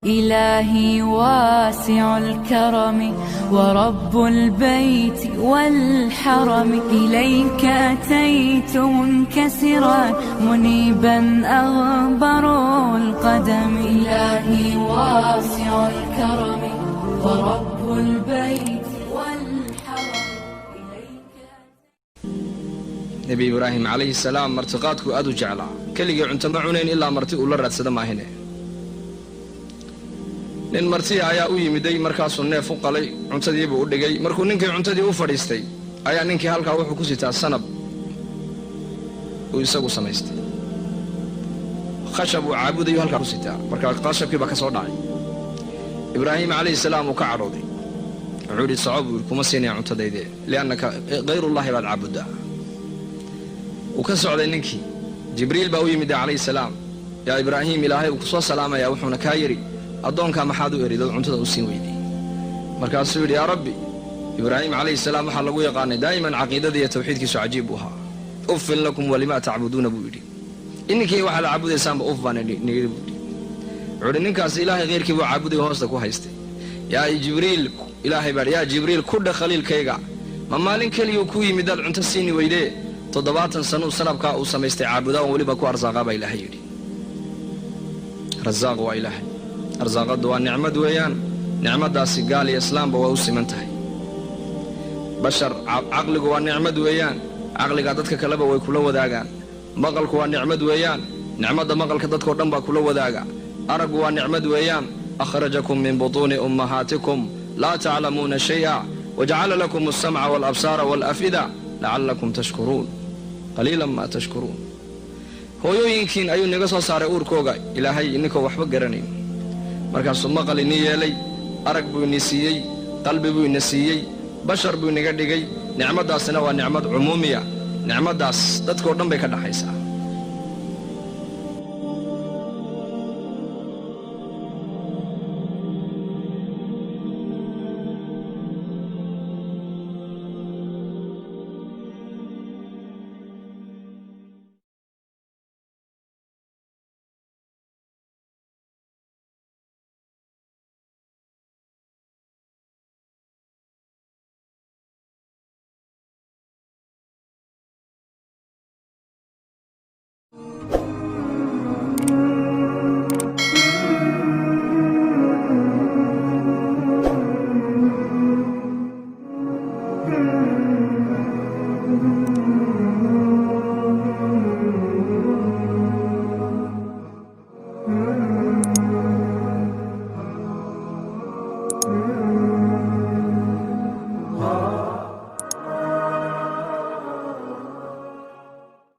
إلهي واسع الكرم ورب البيت والحرم إليك أتيت منكسرا منيبا أغبر القدم إلهي واسع الكرم ورب البيت والحرم إليك. نبي إبراهيم عليه السلام مرتقاتك أدو جعلا كلي عنت معونين إلا مرتي ولا رد سدما هنا nin marti ayaa u yimiday markaasuu neef u qalay cuntadiiba u dhigay markuu ninkii cuntadii u fadhiistay ayaa ninkii halkaa wuxuu ku sitaa sanab uu isagu samaystay khashab uu caabudayo halkaa ku sitaa markaa khashabkii baa ka soo dhacay ibraahim calayhi salaam uu ka cadhooday wuxuu yidhi socod buu kuma siinaya cuntadaydee liannaka hayrullahi baad caabudaa uu ka socday ninkii jibriil baa u yimiday calayhi salaam yaa ibraahim ilaahay uu ku soo salaamayaa wuxuuna kaa yidhi addoonkaa maxaad u eridad cuntada u siin weydii markaasuu yidhi yaa rabbi ibraahim calayhi salaam waxaa lagu yaqaanay daa'iman caqiidada iyo tawxiidkiisu cajiib buu ahaa uffin lakum walimaa tacbuduuna buu yidhi ininkii waxaa la caabudaysaanba uf baan nidhi buu yidhi wuxuu yidhi ninkaasi ilaahay khayrkii buu caabuday hoosta ku haystay yaa jibriil ilaahay baa yaa jibriil ku dheh khaliilkayga ma maalin keliyuu kuu yimid daad cunto siini weydee 70 sanuu sanabkaa uu samaystay caabudaan weliba ku arsaaqaa baa ilaahay yidhi rasaaq waa ilaahay arsaaqadu waa nicmad weeyaan nicmadaasi gaal iyo islaamba waa u siman tahay bashar caqligu waa nicmad weeyaan caqliga dadka kaleba way kula wadaagaan maqalku waa nicmad weeyaan nicmada maqalka dadkoo dhan baa kula wadaaga araggu waa nicmad weeyaan akhrajakum min butuuni ummahaatikum laa taclamuuna shay'a wajacala lakum alsamca waalabsaara waalaf'ida lacallakum tashkuruun qaliilan maa tashkuruun hooyooyinkiin ayuu naga soo saaray uurkooga ilaahay ininkoo waxba garanayn markaasuu maqal ini yeelay arag buu ini siiyey qalbi buu ina siiyey bashar buu inaga dhigay nicmaddaasina waa nicmad cumuumiya nicmaddaas dadkoo dhan bay ka dhaxaysaa